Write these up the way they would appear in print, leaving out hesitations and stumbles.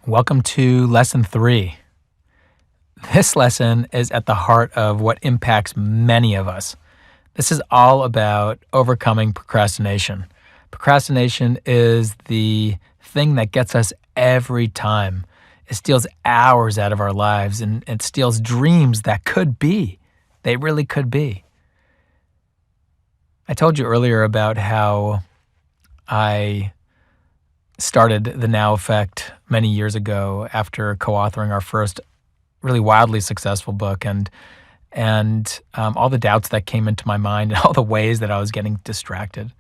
Welcome to lesson 3. This lesson is at the heart of what impacts many of us. This is all about overcoming procrastination. Procrastination is the thing that gets us every time. It steals hours out of our lives and it steals dreams that could be. They really could be. I told you earlier about how I started the Now Effect many years ago after co-authoring our first really wildly successful book, and all the doubts that came into my mind and all the ways that I was getting distracted,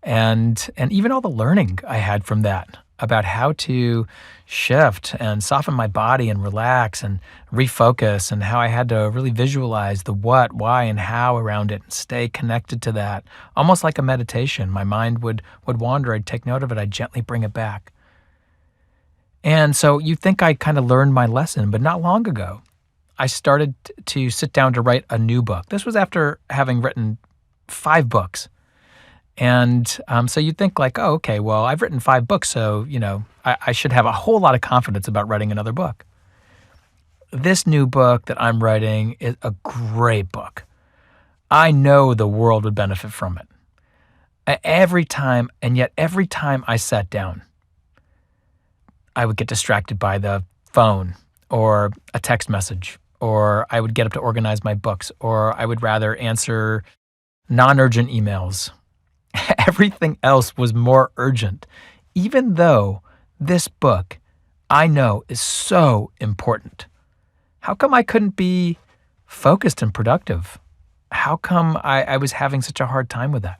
and even all the learning I had from that about how to shift and soften my body and relax and refocus, and how I had to really visualize the what, why, and how around it and stay connected to that. Almost like a meditation. My mind would wander, I'd take note of it, I'd gently bring it back. And so you think I kind of learned my lesson, but not long ago, I started to sit down to write a new book. This was after having written 5 books. And so you'd think like, oh, okay, well, I've written 5 books, so, I should have a whole lot of confidence about writing another book. This new book that I'm writing is a great book. I know the world would benefit from it. Every time I sat down, I would get distracted by the phone or a text message, or I would get up to organize my books, or I would rather answer non-urgent emails. Everything else was more urgent, even though this book I know is so important. How come I couldn't be focused and productive? How come I was having such a hard time with that?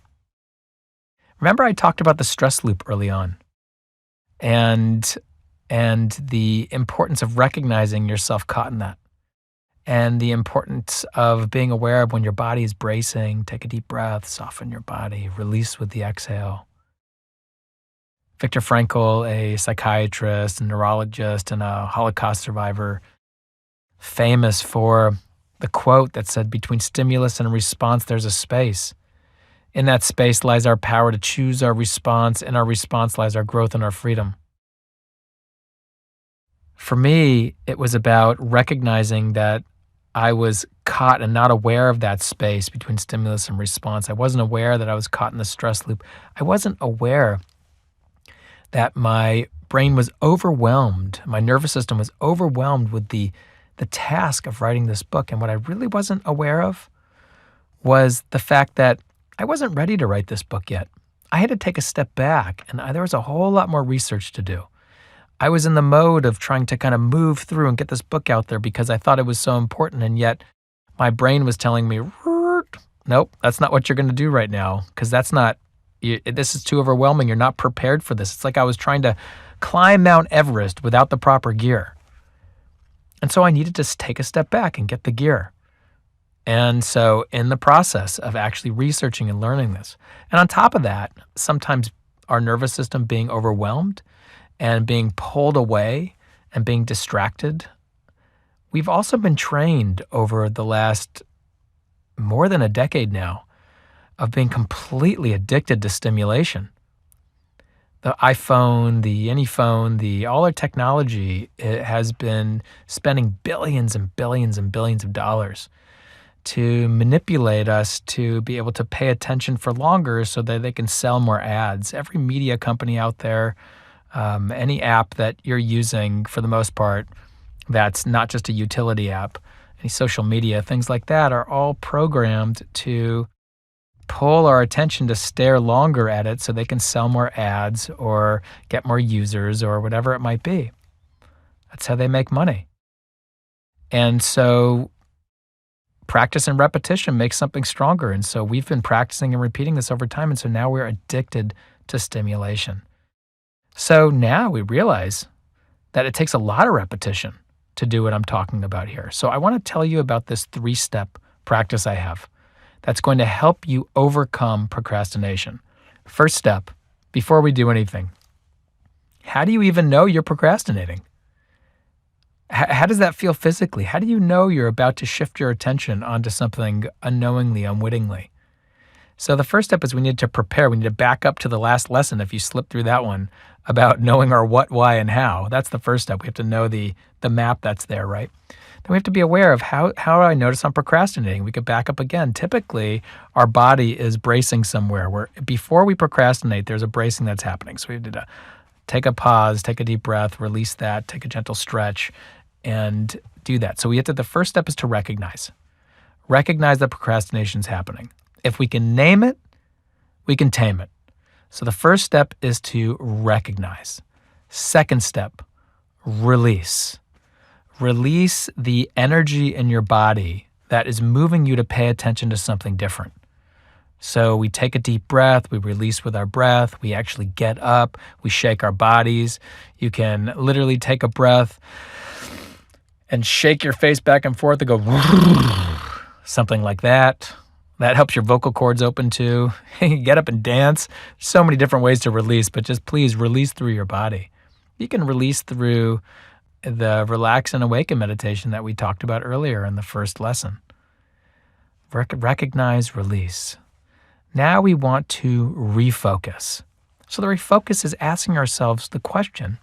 Remember I talked about the stress loop early on, and the importance of recognizing yourself caught in that, and the importance of being aware of when your body is bracing. Take a deep breath, soften your body, release with the exhale. Viktor Frankl, a psychiatrist, a neurologist, and a Holocaust survivor, famous for the quote that said, "Between stimulus and response, there's a space. In that space lies our power to choose our response. In our response lies our growth and our freedom." For me, it was about recognizing that I was caught and not aware of that space between stimulus and response. I wasn't aware that I was caught in the stress loop. I wasn't aware that my brain was overwhelmed. My nervous system was overwhelmed with the task of writing this book. And what I really wasn't aware of was the fact that I wasn't ready to write this book yet. I had to take a step back, and there was a whole lot more research to do. I was in the mode of trying to kind of move through and get this book out there because I thought it was so important, and yet my brain was telling me, nope, that's not what you're going to do right now, because this is too overwhelming. You're not prepared for this. It's like I was trying to climb Mount Everest without the proper gear. And so I needed to take a step back and get the gear. And so in the process of actually researching and learning this, and on top of that, sometimes our nervous system being overwhelmed and being pulled away and being distracted, we've also been trained over the last more than a decade now of being completely addicted to stimulation. The iPhone, any phone, all our technology, it has been spending billions and billions and billions of dollars to manipulate us to be able to pay attention for longer so that they can sell more ads. Every media company out there, any app that you're using for the most part, that's not just a utility app, any social media, things like that are all programmed to pull our attention to stare longer at it so they can sell more ads or get more users or whatever it might be. That's how they make money. And so practice and repetition makes something stronger. And so we've been practicing and repeating this over time. And so now we're addicted to stimulation. So now we realize that it takes a lot of repetition to do what I'm talking about here. So I want to tell you about this 3-step practice I have that's going to help you overcome procrastination. First step, before we do anything, how do you even know you're procrastinating? How does that feel physically? How do you know you're about to shift your attention onto something unknowingly, unwittingly? So the first step is we need to prepare. We need to back up to the last lesson if you slip through that one about knowing our what, why, and how. That's the first step. We have to know the map that's there, right? Then we have to be aware of how do I notice I'm procrastinating? We could back up again. Typically, our body is bracing somewhere where before we procrastinate, there's a bracing that's happening. So we have to take a pause, take a deep breath, release that, take a gentle stretch, and do that. So the first step is to recognize. Recognize that procrastination is happening. If we can name it, we can tame it. So the first step is to recognize. Second step, release. Release the energy in your body that is moving you to pay attention to something different. So we take a deep breath, we release with our breath, we actually get up, we shake our bodies. You can literally take a breath and shake your face back and forth and go something like that. That helps your vocal cords open too. Get up and dance. So many different ways to release, but just please release through your body. You can release through the relax and awaken meditation that we talked about earlier in the first lesson. Recognize, release. Now we want to refocus. So the refocus is asking ourselves the question,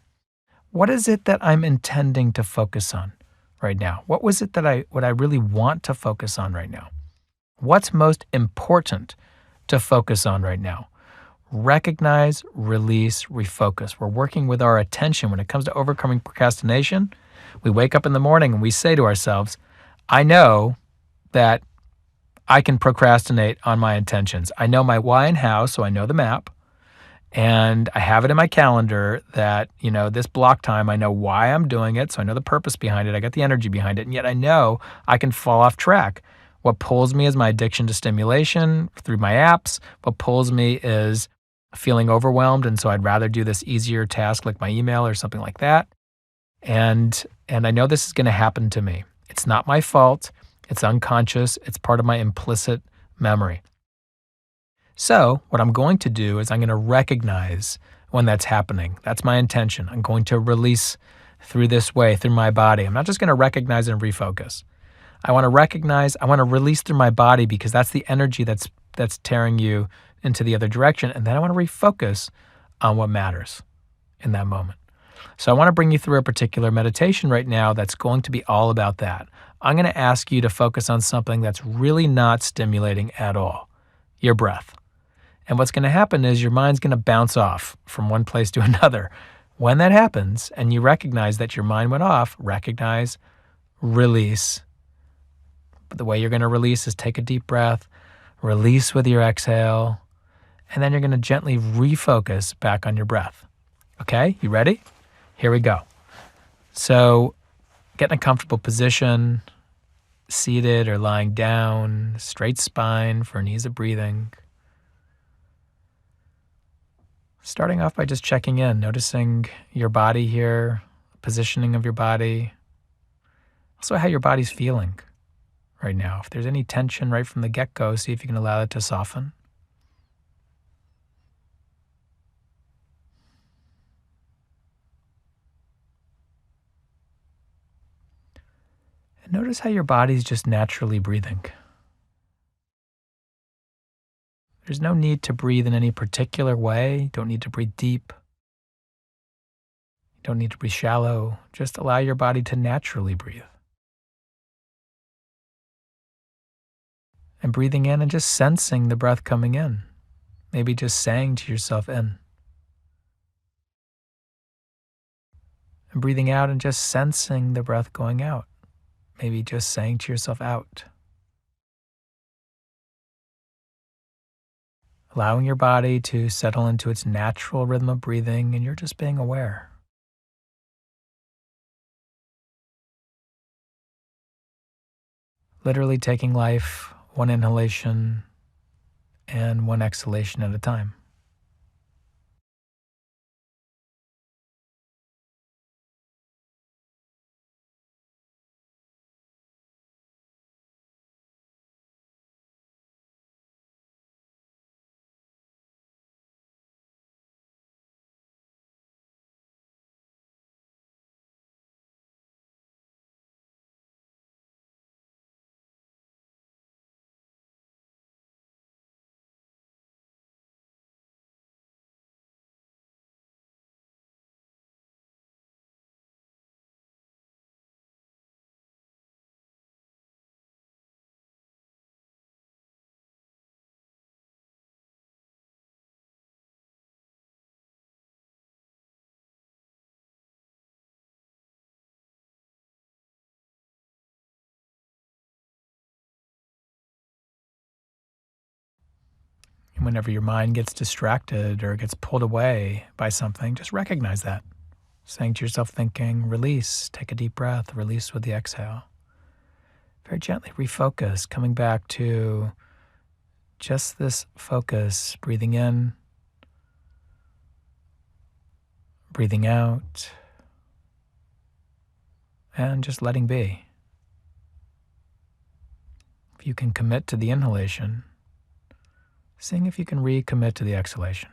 what is it that I'm intending to focus on right now? What was it that what I really want to focus on right now? What's most important to focus on right now? Recognize, release, refocus. We're working with our attention when it comes to overcoming procrastination. We wake up in the morning and we say to ourselves, I know that I can procrastinate on my intentions. I know my why and how, so I know the map. And I have it in my calendar that, this block time, I know why I'm doing it. So I know the purpose behind it. I got the energy behind it. And yet I know I can fall off track. What pulls me is my addiction to stimulation through my apps. What pulls me is feeling overwhelmed. And so I'd rather do this easier task like my email or something like that. And I know this is going to happen to me. It's not my fault. It's unconscious. It's part of my implicit memory. So what I'm going to do is I'm going to recognize when that's happening. That's my intention. I'm going to release through this way, through my body. I'm not just going to recognize and refocus. I want to release through my body because that's the energy that's tearing you into the other direction. And then I want to refocus on what matters in that moment. So I want to bring you through a particular meditation right now that's going to be all about that. I'm going to ask you to focus on something that's really not stimulating at all, your breath. And what's going to happen is your mind's going to bounce off from one place to another. When that happens and you recognize that your mind went off, recognize, release. But the way you're going to release is take a deep breath, release with your exhale, and then you're going to gently refocus back on your breath. Okay, you ready? Here we go. So get in a comfortable position, seated or lying down, straight spine for an ease of breathing. Starting off by just checking in, noticing your body here, positioning of your body, also how your body's feeling right now. If there's any tension right from the get-go, see if you can allow it to soften. And notice how your body's just naturally breathing. There's no need to breathe in any particular way. You don't need to breathe deep. You don't need to breathe shallow. Just allow your body to naturally breathe. And breathing in and just sensing the breath coming in. Maybe just saying to yourself in. And breathing out and just sensing the breath going out. Maybe just saying to yourself out. Allowing your body to settle into its natural rhythm of breathing, and you're just being aware. Literally taking life one inhalation and one exhalation at a time. Whenever your mind gets distracted or gets pulled away by something, just recognize that. Saying to yourself, thinking, release, take a deep breath, release with the exhale. Very gently refocus, coming back to just this focus, breathing in, breathing out, and just letting be. If you can commit to the inhalation, seeing if you can recommit to the exhalation.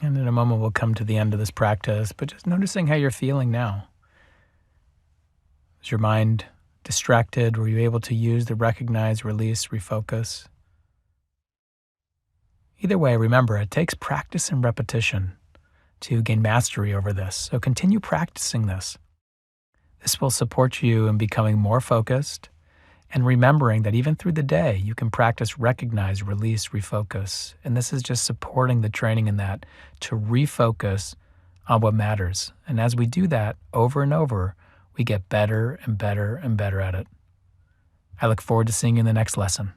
And in a moment, we'll come to the end of this practice, but just noticing how you're feeling now. Is your mind distracted? Were you able to use the recognize, release, refocus? Either way, remember, it takes practice and repetition to gain mastery over this. So continue practicing this. This will support you in becoming more focused and remembering that even through the day, you can practice recognize, release, refocus. And this is just supporting the training in that to refocus on what matters. And as we do that over and over, we get better and better and better at it. I look forward to seeing you in the next lesson.